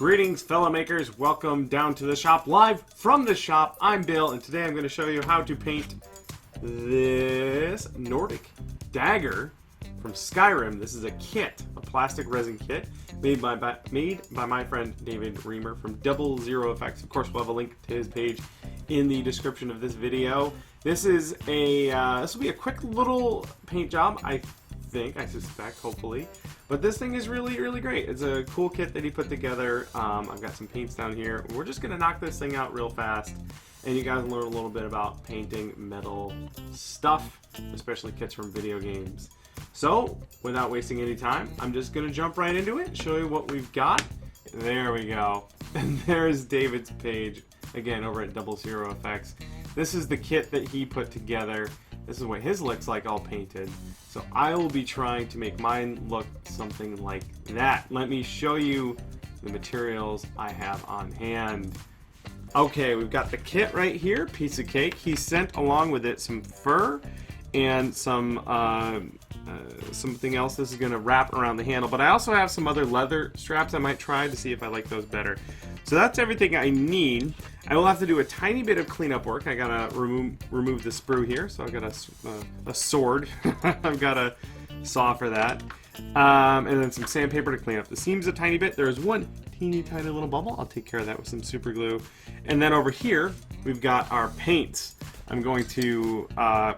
Greetings, fellow makers. Welcome down to the shop, live from the shop. I'm Bill, and today I'm going to show you how to paint this Nordic Dagger from Skyrim. This is a kit, a plastic resin kit made by my friend David Reamer from DoubleZeroFX. Of course, we'll have a link to his page in the description of this video. This is a this will be a quick little paint job, I suspect, hopefully. But this thing is really great. It's a cool kit that he put together. I've got some paints down here. We're just gonna knock this thing out real fast, and you guys learn a little bit about painting metal stuff, especially kits from video games. So, without wasting any time, I'm just gonna jump right into it, show you what we've got. There we go. And there's David's page, again, over at DoubleZeroFX. This is the kit that he put together. This is what his looks like all painted. So I will be trying to make mine look something like that. Let me show you the materials I have on hand. Okay, we've got the kit right here, piece of cake. He sent along with it some fur and some something else. This is going to wrap around the handle, but I also have some other leather straps I might try to see if I like those better. So that's everything I need. I will have to do a tiny bit of cleanup work. I gotta remove the sprue here, so I've got a sword. I've got a saw for that, and then some sandpaper to clean up the seams a tiny bit. There's one teeny tiny little bubble. I'll take care of that with some super glue. And then over here we've got our paints. I'm going to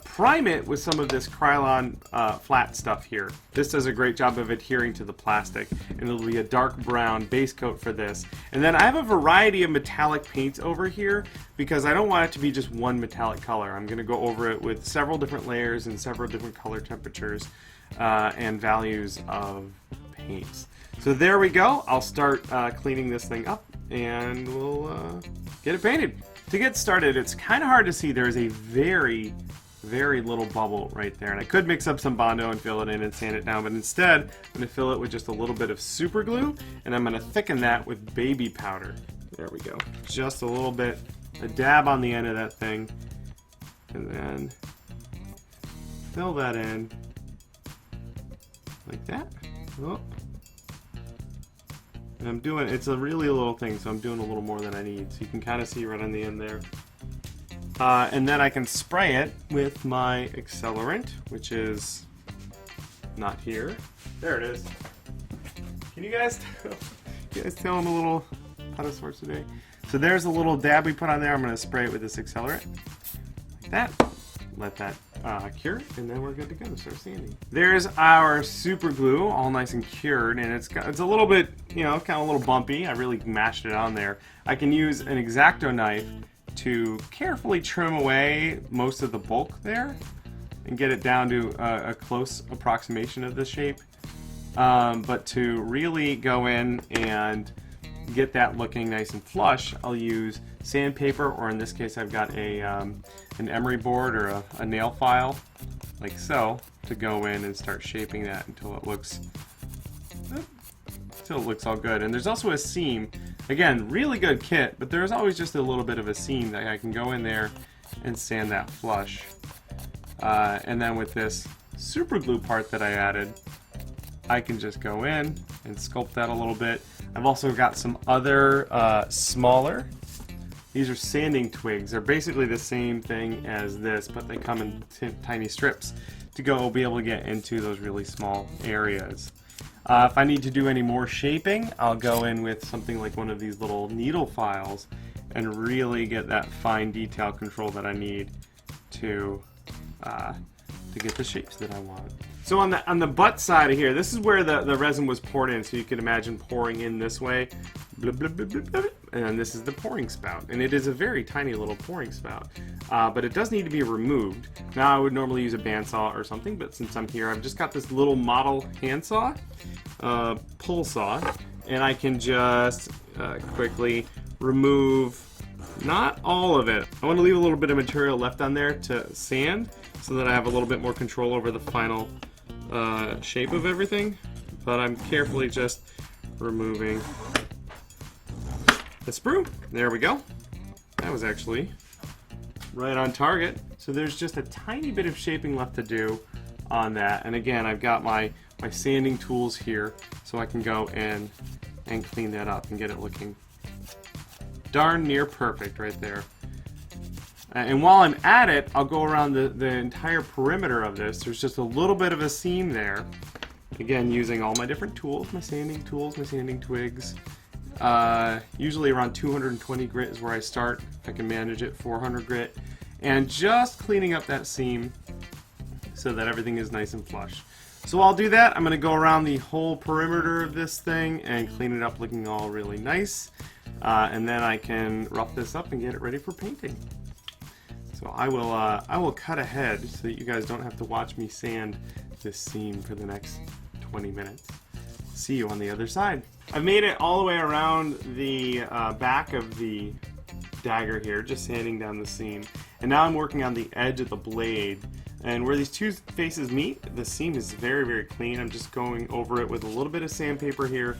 prime it with some of this Krylon flat stuff here. This does a great job of adhering to the plastic, and it'll be a dark brown base coat for this. And then I have a variety of metallic paints over here because I don't want it to be just one metallic color. I'm going to go over it with several different layers and several different color temperatures and values of paints. So there we go. I'll start cleaning this thing up, and we'll get it painted. To get started, it's kind of hard to see. There's a very little bubble right there, and I could mix up some Bondo and fill it in and sand it down, but instead I'm going to fill it with just a little bit of super glue, and I'm going to thicken that with baby powder. There we go. Just a little bit, a dab on the end of that thing, and then fill that in like that. Oh. And I'm doing, it's a really little thing, so I'm doing a little more than I need. So you can kind of see right on the end there. And then I can spray it with my accelerant, which is not here. There it is. Can you guys tell I'm a little out of sorts today? So there's a little dab we put on there. I'm going to spray it with this accelerant. Like that. Let that cure, and then we're good to go. Start sanding. There's our super glue, all nice and cured, and it's a little bit, you know, kind of a little bumpy. I really mashed it on there. I can use an X-Acto knife to carefully trim away most of the bulk there and get it down to a close approximation of the shape. But to really go in and get that looking nice and flush, I'll use sandpaper, or in this case I've got an emery board or a nail file, like so, to go in and start shaping that until it looks all good. And there's also a seam. Again, really good kit, but there's always just a little bit of a seam that I can go in there and sand that flush. And then with this super glue part that I added, I can just go in and sculpt that a little bit. I've also got some other smaller, these are sanding twigs. They're basically the same thing as this, but they come in tiny strips to be able to get into those really small areas. If I need to do any more shaping, I'll go in with something like one of these little needle files and really get that fine detail control that I need to get the shapes that I want. So on the butt side of here, this is where the resin was poured in, so you can imagine pouring in this way, blub, blub, blub, blub, blub, and this is the pouring spout, and it is a very tiny little pouring spout, but it does need to be removed. Now I would normally use a bandsaw or something, but since I'm here, I've just got this little model handsaw, pull saw, and I can just quickly remove not all of it. I want to leave a little bit of material left on there to sand, so that I have a little bit more control over the final shape of everything, but I'm carefully just removing the sprue. There we go. That was actually right on target. So there's just a tiny bit of shaping left to do on that, and again, I've got my sanding tools here, so I can go and and clean that up and get it looking darn near perfect right there. And while I'm at it, I'll go around the entire perimeter of this. There's just a little bit of a seam there. Again, using all my different tools, my sanding twigs. Usually around 220 grit is where I start. If I can manage it, 400 grit. And just cleaning up that seam so that everything is nice and flush. So while I'll do that, I'm going to go around the whole perimeter of this thing and clean it up looking all really nice. And then I can rough this up and get it ready for painting. So I will cut ahead so that you guys don't have to watch me sand this seam for the next 20 minutes. See you on the other side. I've made it all the way around the back of the dagger here, just sanding down the seam. And now I'm working on the edge of the blade. And where these two faces meet, the seam is very, very clean. I'm just going over it with a little bit of sandpaper here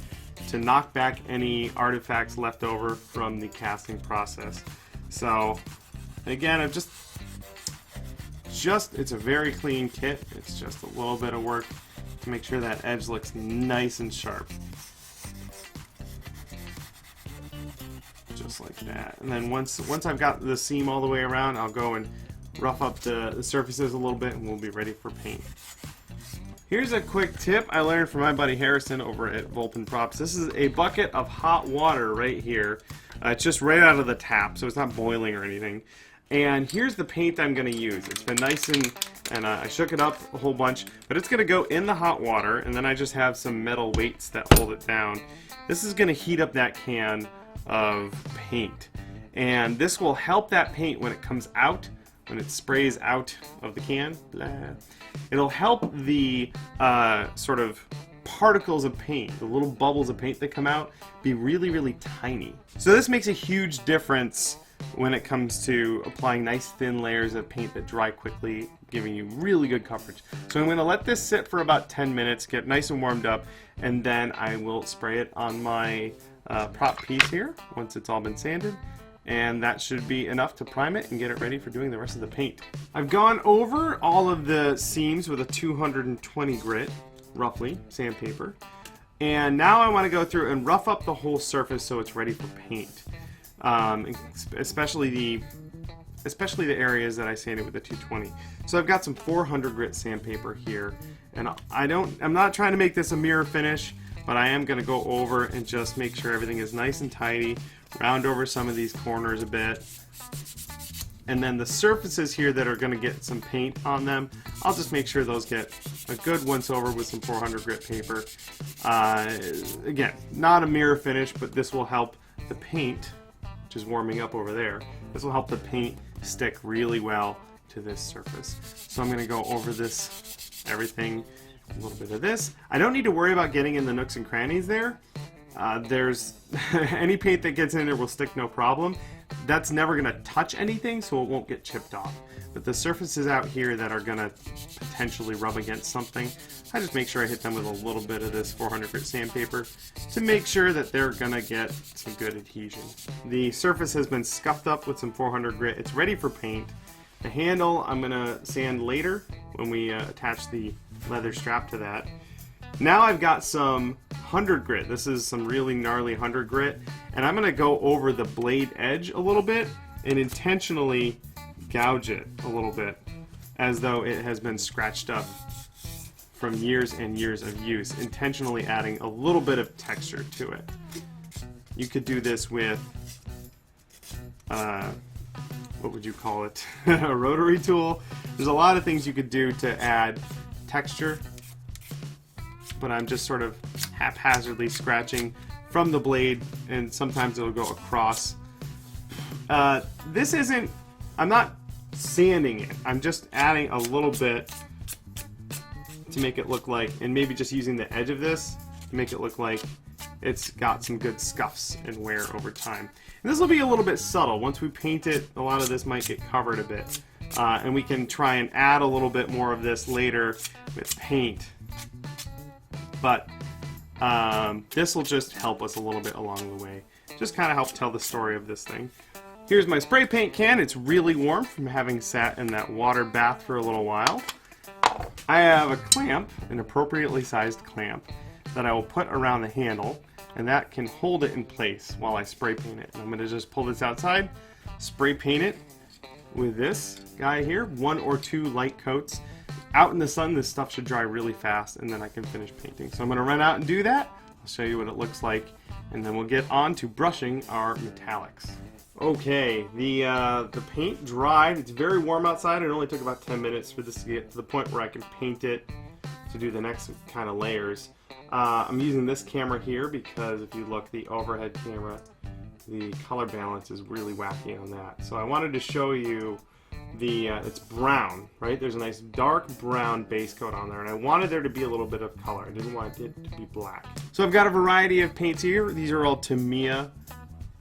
to knock back any artifacts left over from the casting process. So again, I've just it's a very clean kit. It's just a little bit of work to make sure that edge looks nice and sharp. Just like that. And then once I've got the seam all the way around, I'll go and rough up the surfaces a little bit and we'll be ready for paint. Here's a quick tip I learned from my buddy Harrison over at Volpin Props. This is a bucket of hot water right here. It's just right out of the tap, so it's not boiling or anything. And here's the paint I'm going to use. It's been nice and I shook it up a whole bunch, but it's going to go in the hot water, and then I just have some metal weights that hold it down. This is going to heat up that can of paint, and this will help that paint when it comes out, when it sprays out of the can. Blah. It'll help the sort of particles of paint, the little bubbles of paint that come out, be really, really tiny. So this makes a huge difference when it comes to applying nice thin layers of paint that dry quickly, giving you really good coverage. So I'm going to let this sit for about 10 minutes, get nice and warmed up, and then I will spray it on my prop piece here once it's all been sanded. And that should be enough to prime it and get it ready for doing the rest of the paint. I've gone over all of the seams with a 220 grit, roughly, sandpaper. And now I want to go through and rough up the whole surface so it's ready for paint. Especially the areas that I sanded with the 220. So I've got some 400 grit sandpaper here, and I'm not trying to make this a mirror finish, but I am going to go over and just make sure everything is nice and tidy, round over some of these corners a bit, and then the surfaces here that are going to get some paint on them, I'll just make sure those get a good once over with some 400 grit paper. Again, not a mirror finish, but this will help the paint, which is warming up over there, this will help the paint stick really well to this surface. So I'm going to go over this, everything, a little bit of this. I don't need to worry about getting in the nooks and crannies there. There's any paint that gets in there will stick no problem. That's never going to touch anything, so it won't get chipped off. But the surfaces out here that are going to potentially rub against something, I just make sure I hit them with a little bit of this 400 grit sandpaper to make sure that they're going to get some good adhesion. The surface has been scuffed up with some 400 grit. It's ready for paint. The handle I'm going to sand later when we attach the leather strap to that. Now I've got some 100 grit. This is some really gnarly 100 grit, and I'm going to go over the blade edge a little bit and intentionally gouge it a little bit as though it has been scratched up from years and years of use, intentionally adding a little bit of texture to it. You could do this with what would you call it? A rotary tool. There's a lot of things you could do to add texture, but I'm just sort of haphazardly scratching from the blade, and sometimes it'll go across. This isn't, I'm not sanding it, I'm just adding a little bit to make it look like, and maybe just using the edge of this to make it look like it's got some good scuffs and wear over time. And this will be a little bit subtle. Once we paint it, a lot of this might get covered a bit. And we can try and add a little bit more of this later with paint. But this will just help us a little bit along the way. Just kind of help tell the story of this thing. Here's my spray paint can. It's really warm from having sat in that water bath for a little while. I have a clamp, an appropriately sized clamp, that I will put around the handle. and that can hold it in place while I spray paint it. And I'm going to just pull this outside, spray paint it with this guy here, 1 or 2 light coats. Out in the sun, this stuff should dry really fast, and then I can finish painting. So I'm going to run out and do that. I'll show you what it looks like, and then we'll get on to brushing our metallics. Okay, the paint dried. It's very warm outside. It only took about 10 minutes for this to get to the point where I can paint it to do the next kind of layers. I'm using this camera here because if you look, the overhead camera, the color balance is really wacky on that. So I wanted to show you it's brown, right? There's a nice dark brown base coat on there, and I wanted there to be a little bit of color. I didn't want it to be black. So I've got a variety of paints here. These are all Tamiya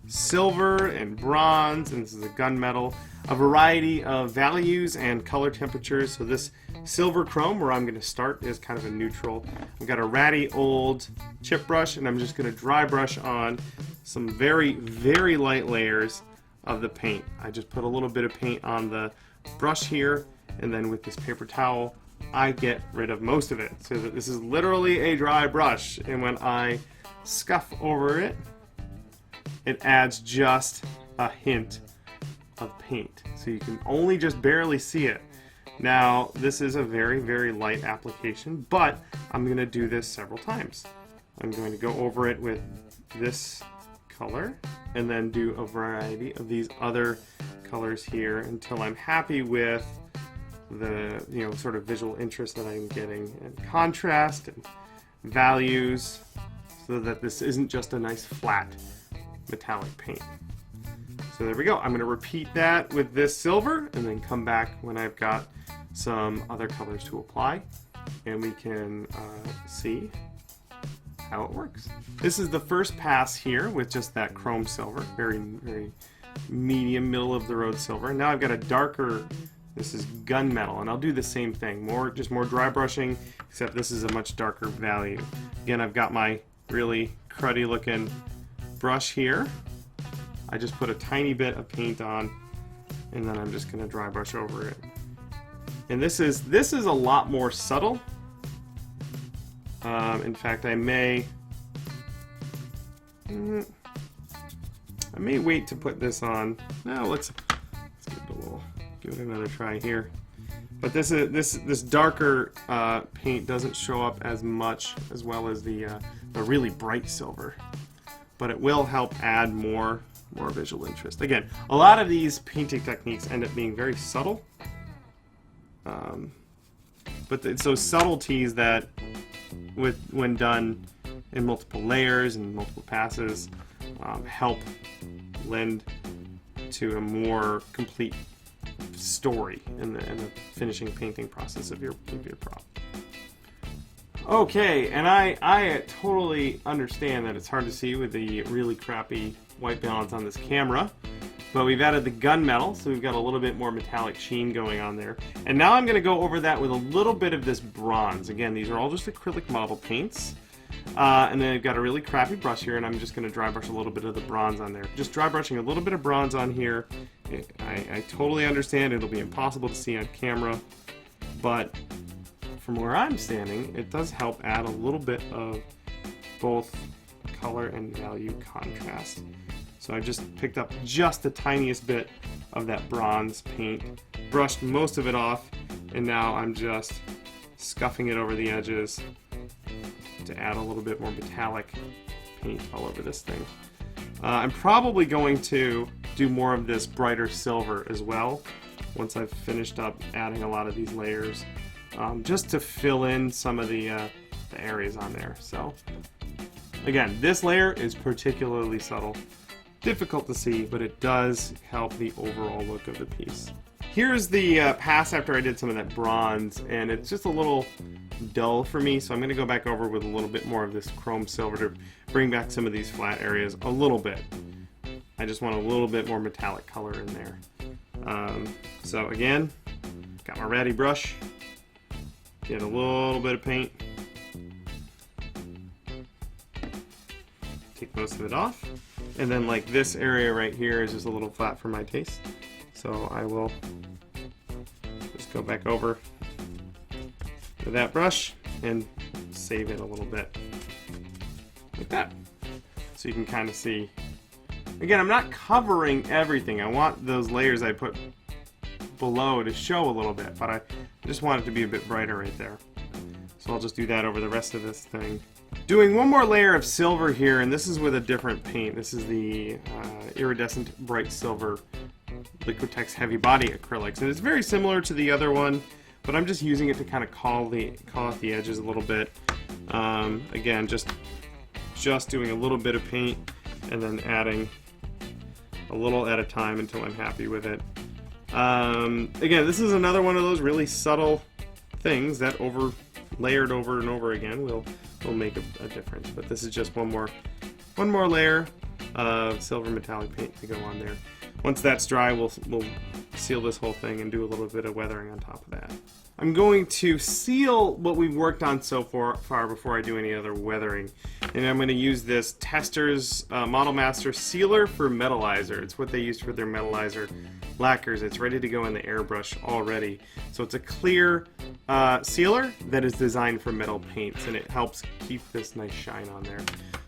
silver and bronze, and this is a gunmetal. A variety of values and color temperatures. So this silver chrome, where I'm going to start, is kind of a neutral. I've got a ratty old chip brush, and I'm just going to dry brush on some very, very light layers of the paint. I just put a little bit of paint on the brush here, and then with this paper towel I get rid of most of it. So that this is literally a dry brush, and when I scuff over it, it adds just a hint of paint. So you can only just barely see it. Now this is a very, very light application, but I'm going to do this several times. I'm going to go over it with this color and then do a variety of these other colors here until I'm happy with the sort of visual interest that I'm getting, and contrast and values, so that this isn't just a nice flat metallic paint. So there we go. I'm going to repeat that with this silver and then come back when I've got some other colors to apply, and we can see how it works. This is the first pass here with just that chrome silver, very, very medium, middle of the road silver. Now I've got a darker, this is gunmetal, and I'll do the same thing, just more dry brushing, except this is a much darker value. Again, I've got my really cruddy looking brush here. I just put a tiny bit of paint on, and then I'm just going to dry brush over it. And this is a lot more subtle. In fact, I may wait to put this on. No, let's give it another try here. But this darker paint doesn't show up as much as well as the really bright silver, but it will help add more visual interest. Again, a lot of these painting techniques end up being very subtle, but it's those subtleties that, when done in multiple layers and multiple passes, help lend to a more complete story in the finishing painting process of your prop. Okay, and I totally understand that it's hard to see with the really crappy white balance on this camera, but we've added the gunmetal, so we've got a little bit more metallic sheen going on there. And now I'm going to go over that with a little bit of this bronze. Again, these are all just acrylic model paints. And then I've got a really crappy brush here, and I'm just going to dry brush a little bit of the bronze on there. Just dry brushing a little bit of bronze on here. I totally understand it'll be impossible to see on camera, but from where I'm standing, it does help add a little bit of both color and value contrast. So I just picked up just the tiniest bit of that bronze paint, brushed most of it off, and now I'm just scuffing it over the edges to add a little bit more metallic paint all over this thing. I'm probably going to do more of this brighter silver as well once I've finished up adding a lot of these layers, just to fill in some of the areas on there. So again, this layer is particularly subtle. Difficult to see, but it does help the overall look of the piece. Here's the pass after I did some of that bronze, and it's just a little dull for me, so I'm going to go back over with a little bit more of this chrome silver to bring back some of these flat areas a little bit. I just want a little bit more metallic color in there. So again, got my ratty brush, get a little bit of paint, take most of it off, and then like this area right here is just a little flat for my taste, so I will just go back over with that brush and save it a little bit like that. so you can kind of see. Again, I'm not covering everything. I want those layers I put below to show a little bit, but I just want it to be a bit brighter right there. So I'll just do that over the rest of this thing. Doing one more layer of silver here, and this is with a different paint. This is the Iridescent Bright Silver Liquitex Heavy Body Acrylics, and it's very similar to the other one, but I'm just using it to kind of call out the edges a little bit. Again, just doing a little bit of paint and then adding a little at a time until I'm happy with it. Again, this is another one of those really subtle things that layered over and over again will make a difference. But this is just one more layer of silver metallic paint to go on there. Once that's dry, we'll seal this whole thing and do a little bit of weathering on top of that. I'm going to seal what we've worked on so far before I do any other weathering. And I'm going to use this Tester's Model Master Sealer for Metalizer. It's what they used for their Metalizer lacquers. It's ready to go in the airbrush already. So it's a clear sealer that is designed for metal paints, and it helps keep this nice shine on there.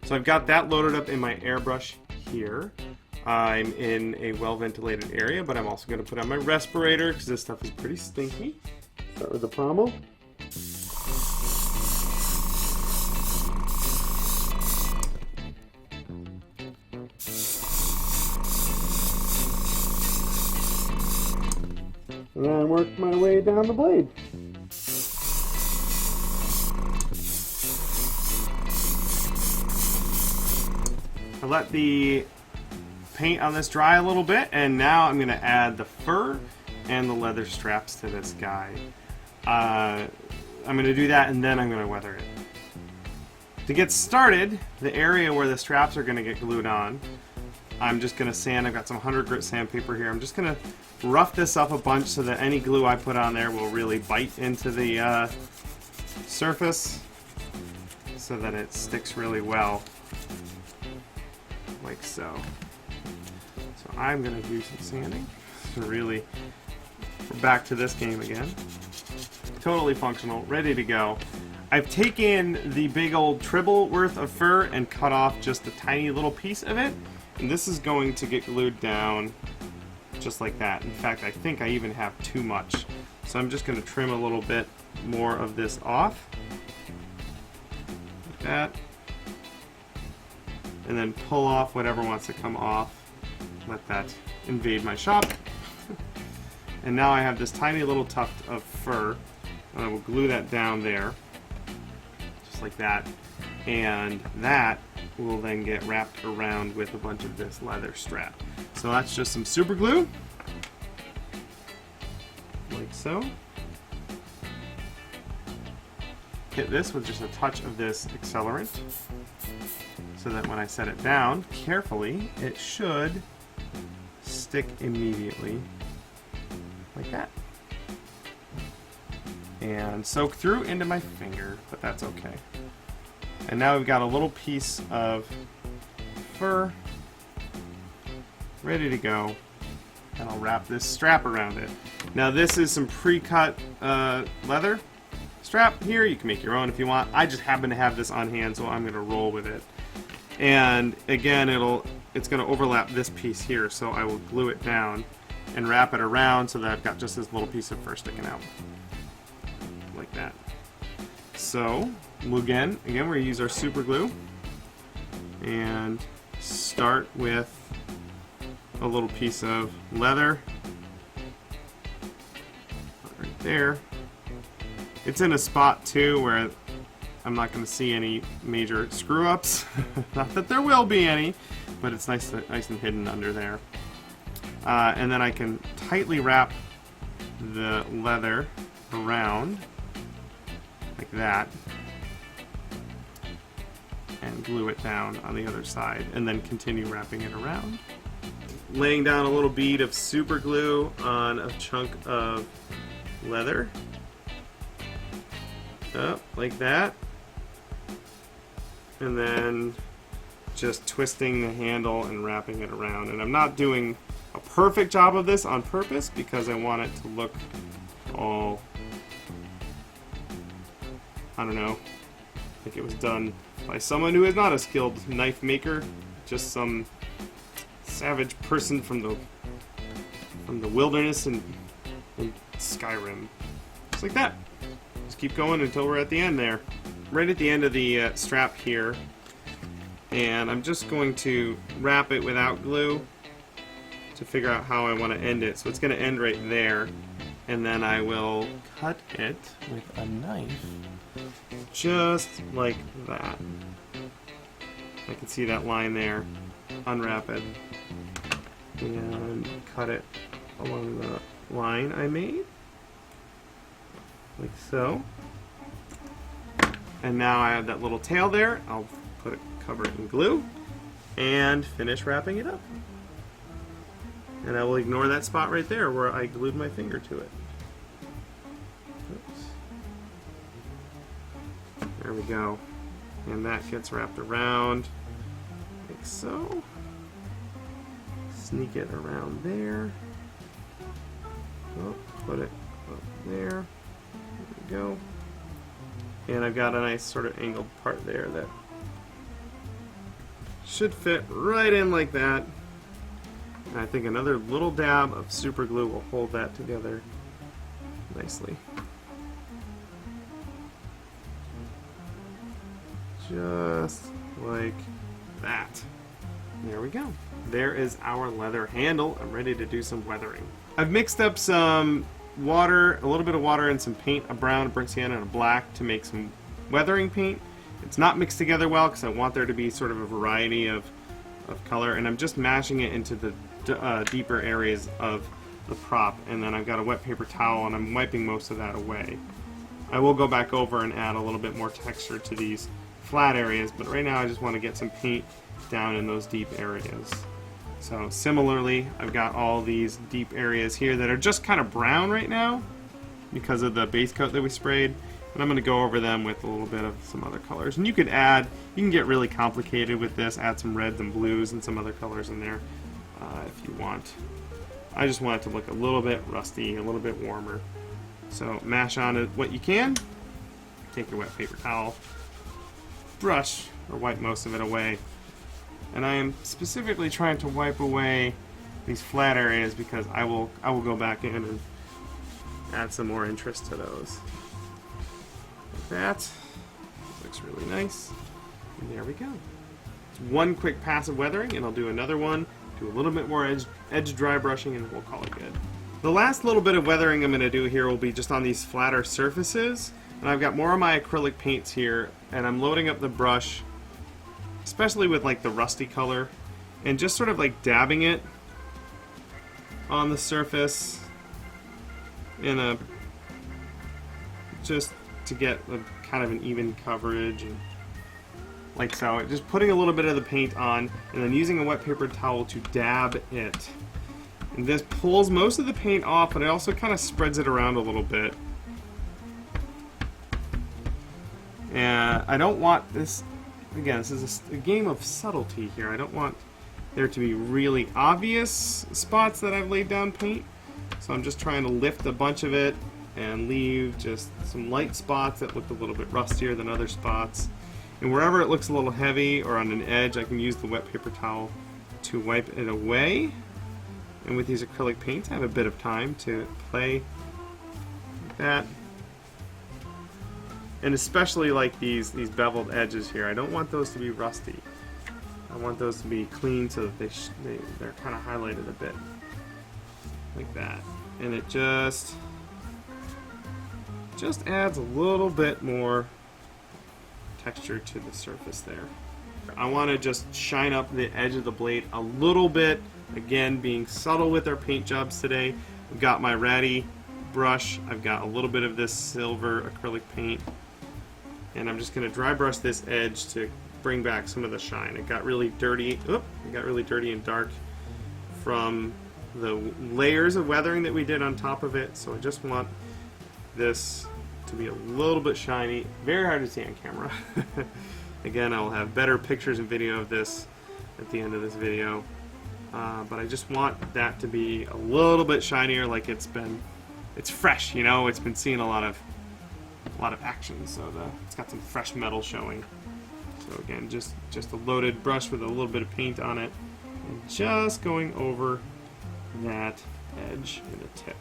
So I've got that loaded up in my airbrush here. I'm in a well-ventilated area, but I'm also going to put on my respirator because this stuff is pretty stinky. Start with the pommel. And then work my way down the blade. I let the paint on this dry a little bit, and now I'm going to add the fur and the leather straps to this guy. I'm going to do that, and then I'm going to weather it. To get started, the area where the straps are going to get glued on, I'm just going to sand. I've got some 100 grit sandpaper here. I'm just going to rough this up a bunch so that any glue I put on there will really bite into the surface so that it sticks really well, like so. So I'm going to do some sanding to really, we're back to this game again. Totally functional, ready to go. I've taken the big old tribble worth of fur and cut off just a tiny little piece of it, and this is going to get glued down just like that. In fact, I think I even have too much. So I'm just going to trim a little bit more of this off, like that, and then pull off whatever wants to come off. Let that invade my shop. And now I have this tiny little tuft of fur, and I will glue that down there, just like that, and that will then get wrapped around with a bunch of this leather strap. So that's just some super glue, like so. Hit this with just a touch of this accelerant, so that when I set it down carefully, it should stick immediately, like that, and soak through into my finger, but that's okay. And now we've got a little piece of fur ready to go, and I'll wrap this strap around it. Now this is some pre-cut leather strap here. You can make your own if you want. I just happen to have this on hand, so I'm going to roll with it. And again, it's going to overlap this piece here, so I will glue it down and wrap it around so that I've got just this little piece of fur sticking out, like that. So we'll again we're going to use our super glue and start with a little piece of leather right there. It's in a spot too where I'm not going to see any major screw-ups. Not that there will be any, but it's nice and hidden under there. And then I can tightly wrap the leather around like that and glue it down on the other side, and then continue wrapping it around. Laying down a little bead of super glue on a chunk of leather. Up like that. And then just twisting the handle and wrapping it around. And I'm not doing a perfect job of this on purpose because I want it to look all, I don't know, like it was done by someone who is not a skilled knife maker, just some savage person from the wilderness in Skyrim. Just like that. Just keep going until we're at the end there. Right at the end of the strap here. And I'm just going to wrap it without glue to figure out how I want to end it. So it's going to end right there. And then I will cut it with a knife. Just like that. I can see that line there. Unwrap it. And cut it along the line I made. Like so. And now I have that little tail there. I'll cover it in glue and finish wrapping it up. And I will ignore that spot right there where I glued my finger to it. Oops. There we go. And that gets wrapped around like so. Sneak it around there. Oh, put it up there. There we go. And I've got a nice sort of angled part there that should fit right in like that. And I think another little dab of super glue will hold that together nicely. Just like that. There we go. There is our leather handle. I'm ready to do some weathering. I've mixed up some water, a little bit of water and some paint, a brown, a burnt sienna, and a black to make some weathering paint. It's not mixed together well because I want there to be sort of a variety of color, and I'm just mashing it into the deeper areas of the prop, and then I've got a wet paper towel and I'm wiping most of that away. I will go back over and add a little bit more texture to these flat areas, but right now I just want to get some paint down in those deep areas. So similarly, I've got all these deep areas here that are just kind of brown right now because of the base coat that we sprayed. And I'm going to go over them with a little bit of some other colors. And you can get really complicated with this, add some reds and blues and some other colors in there if you want. I just want it to look a little bit rusty, a little bit warmer. So mash on it what you can. Take your wet paper towel, brush or wipe most of it away. And I am specifically trying to wipe away these flat areas because I will go back in and add some more interest to those. Like that. Looks really nice. And there we go. It's one quick pass of weathering, and I'll do another one, do a little bit more edge dry brushing, and we'll call it good. The last little bit of weathering I'm going to do here will be just on these flatter surfaces. And I've got more of my acrylic paints here, and I'm loading up the brush, especially with like the rusty color, and just sort of like dabbing it on the surface just to get a kind of an even coverage, and like so. Just putting a little bit of the paint on and then using a wet paper towel to dab it. And this pulls most of the paint off, but it also kind of spreads it around a little bit. And I don't want this, again, this is a game of subtlety here. I don't want there to be really obvious spots that I've laid down paint. So I'm just trying to lift a bunch of it and leave just some light spots that look a little bit rustier than other spots. And wherever it looks a little heavy or on an edge, I can use the wet paper towel to wipe it away. And with these acrylic paints, I have a bit of time to play like that. And especially like these beveled edges here, I don't want those to be rusty. I want those to be clean so that they're kind of highlighted a bit. Like that. And it just adds a little bit more texture to the surface there. I want to just shine up the edge of the blade a little bit. Again, being subtle with our paint jobs today. I've got my ratty brush. I've got a little bit of this silver acrylic paint. And I'm just going to dry brush this edge to bring back some of the shine. It got really dirty. It got really dirty and dark from the layers of weathering that we did on top of it. So I just want this to be a little bit shiny. Very hard to see on camera. Again, I'll have better pictures and video of this at the end of this video. But I just want that to be a little bit shinier, like it's fresh, you know, it's been seeing a lot lot of action, so it's got some fresh metal showing. So again, just a loaded brush with a little bit of paint on it, and just going over that edge and the tip.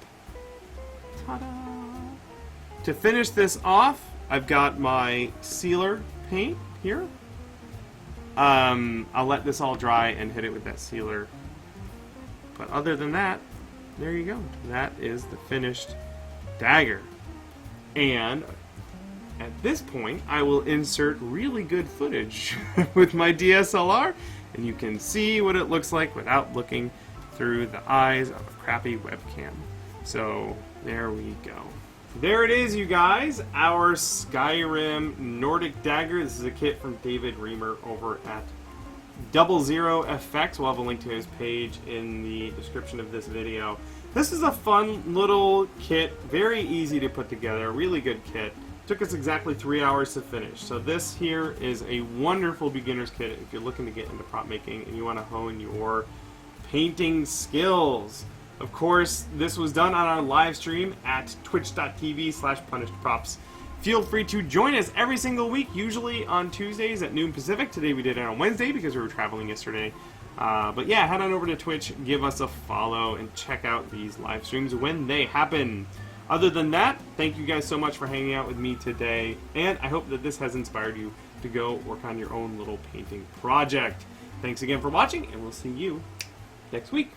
Ta-da! To finish this off, I've got my sealer paint here. I'll let this all dry and hit it with that sealer. But other than that, there you go. That is the finished dagger. And at this point, I will insert really good footage with my DSLR, and you can see what it looks like without looking through the eyes of a crappy webcam. So there we go. There it is, you guys, our Skyrim Nordic Dagger. This is a kit from David Reamer over at DoubleZeroFX. We'll have a link to his page in the description of this video. This is a fun little kit, very easy to put together, a really good kit. Took us exactly 3 hours to finish. So this here is a wonderful beginner's kit if you're looking to get into prop making and you want to hone your painting skills. Of course, this was done on our live stream at twitch.tv/punishedprops. Feel free to join us every single week, usually on Tuesdays at noon Pacific. Today we did it on Wednesday because we were traveling yesterday. But yeah, head on over to Twitch, give us a follow, and check out these live streams when they happen. Other than that, thank you guys so much for hanging out with me today, and I hope that this has inspired you to go work on your own little painting project. Thanks again for watching, and we'll see you next week.